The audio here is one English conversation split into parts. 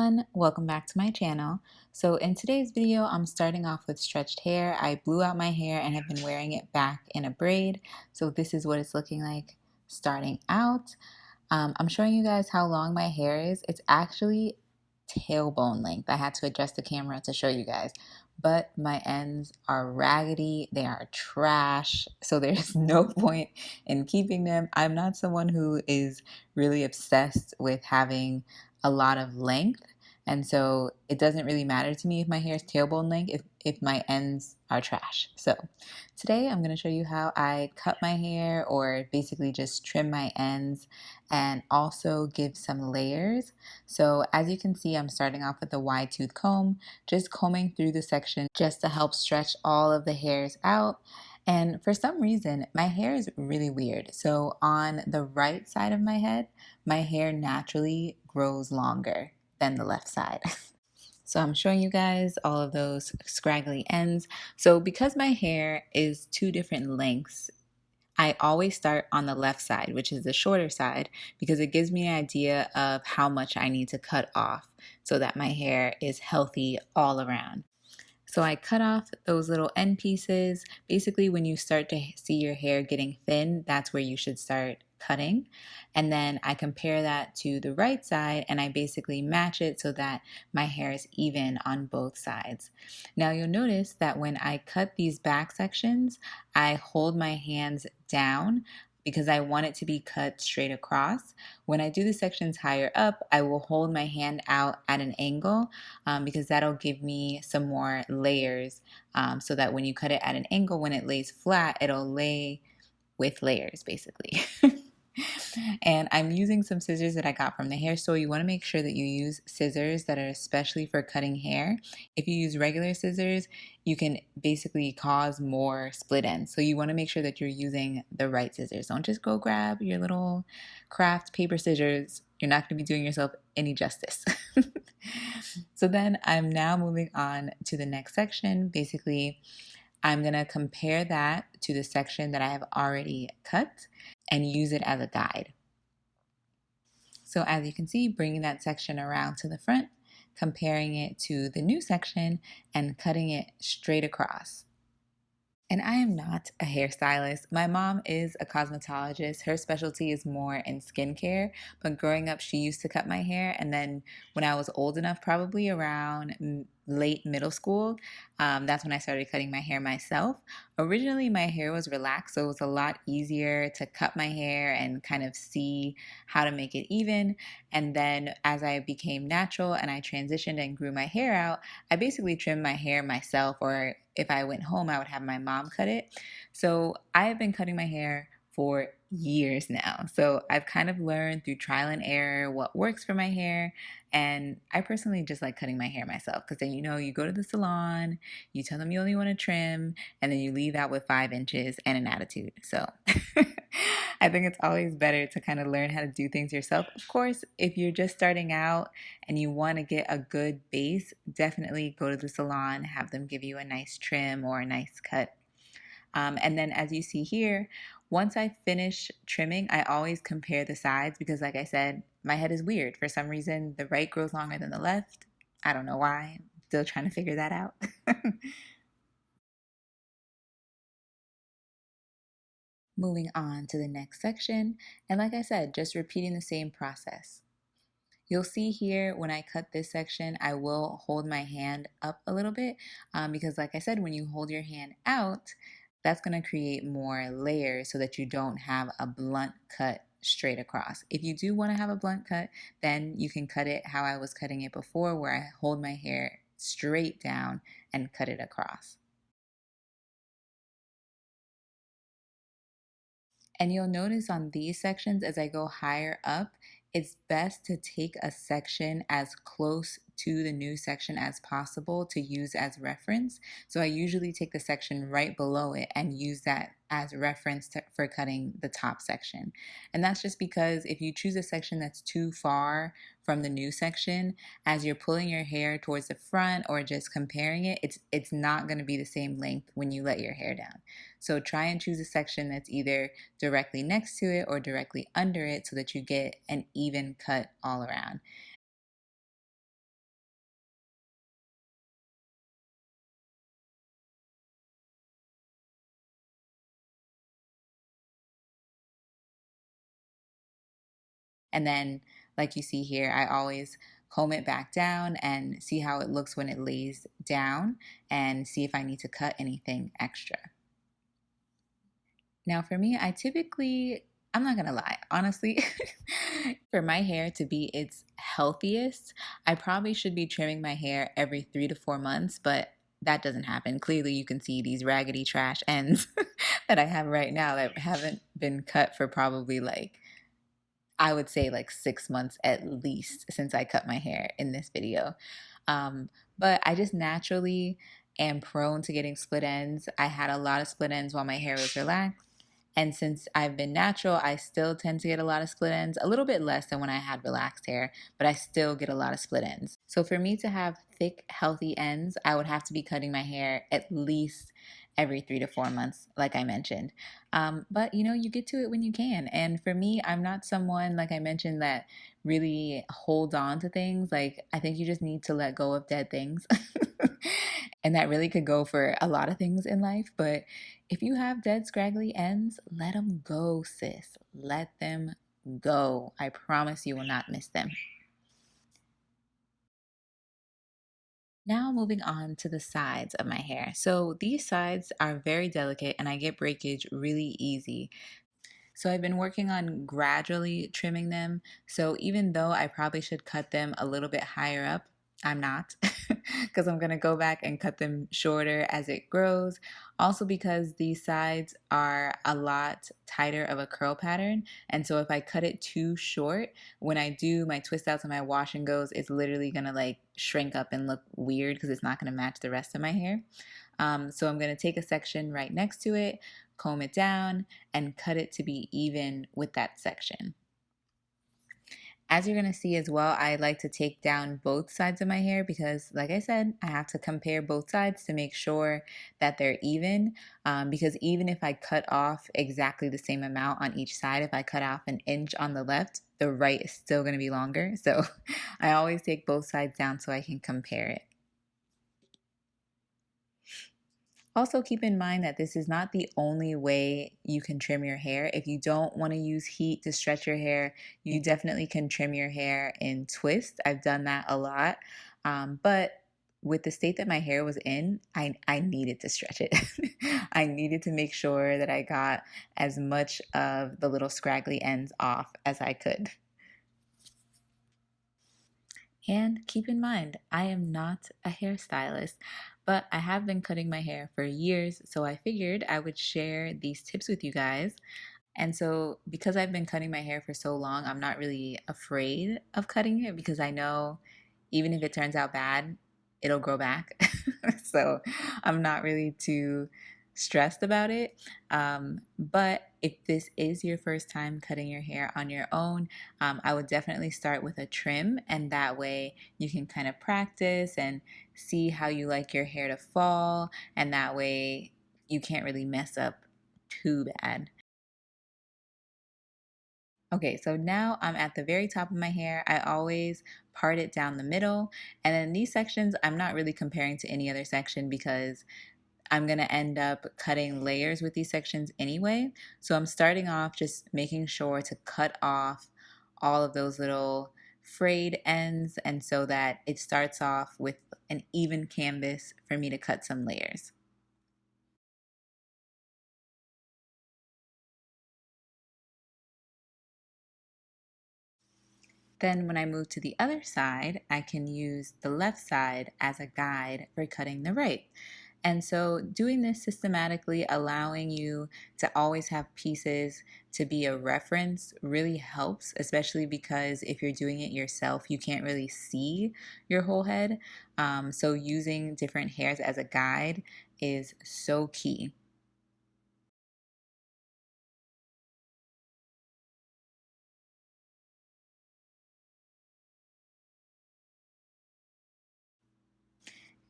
everyone, welcome back to my channel. So in today's video, I'm starting off with stretched hair. I blew out my hair and have been wearing it back in a braid. So this is what it's looking like starting out. I'm showing you guys how long my hair is. It's actually tailbone length. I had to adjust the camera to show you guys, but my ends are raggedy. They are trash. So there's no point in keeping them. I'm not someone who is really obsessed with having a lot of length. And so it doesn't really matter to me if my hair is tailbone length if my ends are trash. So today I'm going to show you how I cut my hair, or basically just trim my ends, and also give some layers. So as you can see, I'm starting off with a wide tooth comb, just combing through the section just to help stretch all of the hairs out. And for some reason, my hair is really weird. So on the right side of my head, my hair naturally grows longer than the left side. So I'm showing you guys all of those scraggly ends. So because my hair is two different lengths, I always start on the left side, which is the shorter side, because it gives me an idea of how much I need to cut off so that my hair is healthy all around. So I cut off those little end pieces. Basically, when you start to see your hair getting thin, that's where you should start cutting. And then I compare that to the right side and I basically match it so that my hair is even on both sides. Now you'll notice that when I cut these back sections, I hold my hands down because I want it to be cut straight across. When I do the sections higher up, I will hold my hand out at an angle because that'll give me some more layers, so that when you cut it at an angle, when it lays flat, it'll lay with layers basically. And I'm using some scissors that I got from the hair store. You want to make sure that you use scissors that are especially for cutting hair. If you use regular scissors, you can basically cause more split ends. So you want to make sure that you're using the right scissors. Don't just go grab your little craft paper scissors. You're not going to be doing yourself any justice. So then I'm now moving on to the next section. Basically, I'm going to compare that to the section that I have already cut and use it as a guide. So as you can see, bringing that section around to the front, comparing it to the new section, and cutting it straight across. And I am not a hairstylist. My mom is a cosmetologist. Her specialty is more in skincare. But growing up, she used to cut my hair. And then when I was old enough, probably around late middle school, that's when I started cutting my hair myself. Originally, my hair was relaxed, so it was a lot easier to cut my hair and kind of see how to make it even. And then as I became natural and I transitioned and grew my hair out, I basically trimmed my hair myself, or if I went home, I would have my mom cut it. So I have been cutting my hair for years now. So I've kind of learned through trial and error what works for my hair. And I personally just like cutting my hair myself because then, you go to the salon, you tell them you only want to trim, and then you leave out with 5 inches and an attitude. So I think it's always better to kind of learn how to do things yourself. Of course, if you're just starting out and you want to get a good base, definitely go to the salon, have them give you a nice trim or a nice cut. And then as you see here, once I finish trimming, I always compare the sides because, like I said, my head is weird. For some reason, the right grows longer than the left. I don't know why. I'm still trying to figure that out. Moving on to the next section. And like I said, just repeating the same process. You'll see here when I cut this section, I will hold my hand up a little bit because like I said, when you hold your hand out, that's going to create more layers so that you don't have a blunt cut straight across. If you do want to have a blunt cut, then you can cut it how I was cutting it before, where I hold my hair straight down and cut it across. And you'll notice on these sections as I go higher up, it's best to take a section as close to the new section as possible to use as reference. So I usually take the section right below it and use that as reference for cutting the top section. And that's just because if you choose a section that's too far from the new section, as you're pulling your hair towards the front or just comparing it, it's not going to be the same length when you let your hair down. So try and choose a section that's either directly next to it or directly under it so that you get an even cut all around. And then, like you see here, I always comb it back down and see how it looks when it lays down and see if I need to cut anything extra. Now, for me, I'm not gonna lie, honestly, for my hair to be its healthiest, I probably should be trimming my hair every 3 to 4 months, but that doesn't happen. Clearly, you can see these raggedy trash ends that I have right now that haven't been cut for probably I would say like 6 months at least since I cut my hair in this video. Um, but I just naturally am prone to getting split ends. I had a lot of split ends while my hair was relaxed. And since I've been natural, I still tend to get a lot of split ends, a little bit less than when I had relaxed hair, but I still get a lot of split ends. So for me to have thick, healthy ends, I would have to be cutting my hair at least every 3 to 4 months, like I mentioned. But you get to it when you can. And for me, I'm not someone, like I mentioned, that really hold on to things. Like, I think you just need to let go of dead things. And that really could go for a lot of things in life. But if you have dead, scraggly ends, let them go, sis. Let them go. I promise you will not miss them. Now, moving on to the sides of my hair. So, these sides are very delicate and I get breakage really easy. So I've been working on gradually trimming them. So even though I probably should cut them a little bit higher up, I'm not because I'm going to go back and cut them shorter as it grows. Also, because these sides are a lot tighter of a curl pattern. And so if I cut it too short, when I do my twist outs and my wash and goes, it's literally going to like shrink up and look weird because it's not going to match the rest of my hair. So I'm going to take a section right next to it, comb it down, and cut it to be even with that section. As you're going to see as well, I like to take down both sides of my hair because, like I said, I have to compare both sides to make sure that they're even. Because even if I cut off exactly the same amount on each side, if I cut off an inch on the left, the right is still going to be longer. So I always take both sides down so I can compare it. Also, keep in mind that this is not the only way you can trim your hair. If you don't want to use heat to stretch your hair, you definitely can trim your hair in twists. I've done that a lot. But with the state that my hair was in, I needed to stretch it. I needed to make sure that I got as much of the little scraggly ends off as I could. And keep in mind, I am not a hairstylist, but I have been cutting my hair for years, so I figured I would share these tips with you guys. And so, because I've been cutting my hair for so long, I'm not really afraid of cutting it because I know even if it turns out bad, it'll grow back. So, I'm not really too stressed about it. But if this is your first time cutting your hair on your own, I would definitely start with a trim, and that way you can kind of practice and see how you like your hair to fall, and that way you can't really mess up too bad. Okay, so now I'm at the very top of my hair. I always part it down the middle. And then these sections, I'm not really comparing to any other section because I'm going to end up cutting layers with these sections anyway. So I'm starting off just making sure to cut off all of those little frayed ends and so that it starts off with an even canvas for me to cut some layers. Then when I move to the other side, I can use the left side as a guide for cutting the right. And so doing this systematically, allowing you to always have pieces to be a reference really helps, especially because if you're doing it yourself, you can't really see your whole head. So using different hairs as a guide is so key.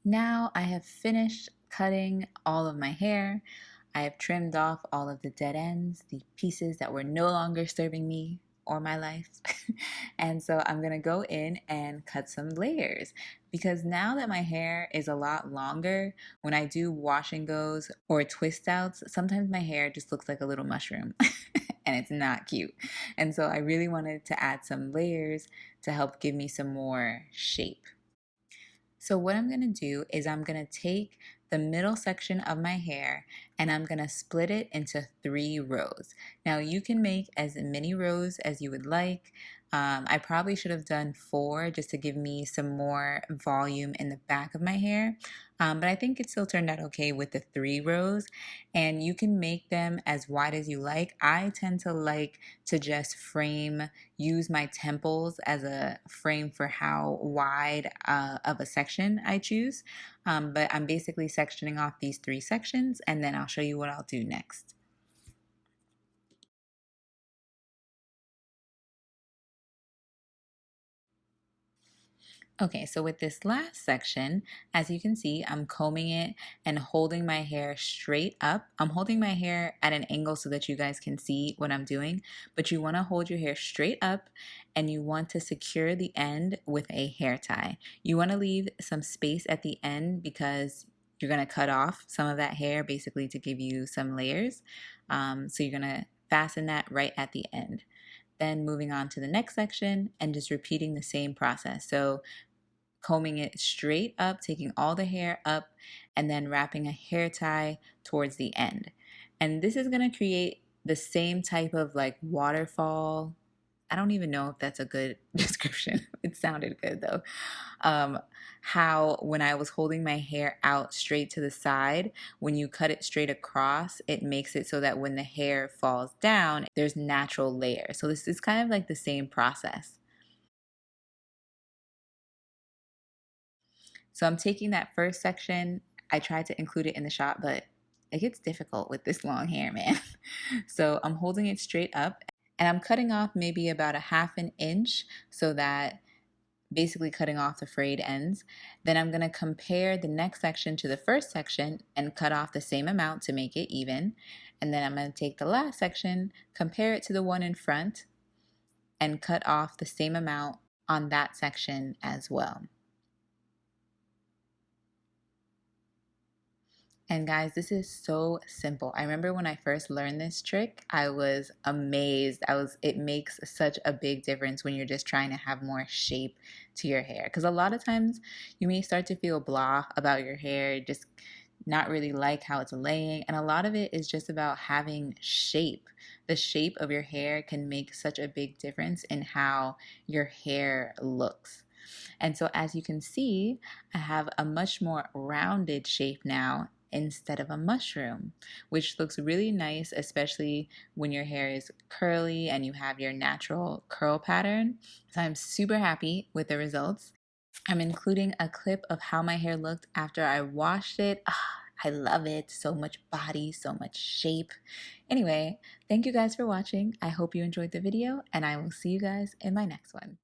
Now I have finished cutting all of my hair. I have trimmed off all of the dead ends, the pieces that were no longer serving me or my life. And so I'm gonna go in and cut some layers because now that my hair is a lot longer, when I do wash and goes or twist outs, sometimes my hair just looks like a little mushroom and it's not cute. And so I really wanted to add some layers to help give me some more shape. So what I'm going to do is I'm going to take the middle section of my hair and I'm going to split it into 3 rows. Now you can make as many rows as you would like. I probably should have done 4 just to give me some more volume in the back of my hair. But I think it still turned out okay with the 3 rows, and you can make them as wide as you like. I tend to like to just use my temples as a frame for how wide of a section I choose. But I'm basically sectioning off these 3 sections, and then I'll show you what I'll do next. Okay, so with this last section, as you can see, I'm combing it and holding my hair straight up. I'm holding my hair at an angle so that you guys can see what I'm doing, but you want to hold your hair straight up and you want to secure the end with a hair tie. You want to leave some space at the end because you're going to cut off some of that hair basically to give you some layers. So you're going to fasten that right at the end. Then moving on to the next section and just repeating the same process. So combing it straight up, taking all the hair up, and then wrapping a hair tie towards the end. And this is going to create the same type of like waterfall. I don't even know if that's a good description. It sounded good though. How when I was holding my hair out straight to the side, when you cut it straight across, it makes it so that when the hair falls down, there's natural layers. So this is kind of like the same process. So I'm taking that first section. I tried to include it in the shot, but it gets difficult with this long hair, man. So I'm holding it straight up and I'm cutting off maybe about a 1/2 inch so that basically cutting off the frayed ends. Then I'm going to compare the next section to the first section and cut off the same amount to make it even. And then I'm going to take the last section, compare it to the one in front, and cut off the same amount on that section as well. And guys, this is so simple. I remember when I first learned this trick, I was amazed. It makes such a big difference when you're just trying to have more shape to your hair. Because a lot of times you may start to feel blah about your hair, just not really like how it's laying. And a lot of it is just about having shape. The shape of your hair can make such a big difference in how your hair looks. And so as you can see, I have a much more rounded shape now instead of a mushroom, which looks really nice, especially when your hair is curly and you have your natural curl pattern. So I'm super happy with the results. I'm including a clip of how my hair looked after I washed it. I love it. So much body, so much shape. Anyway, thank you guys for watching. I hope you enjoyed the video and I will see you guys in my next one.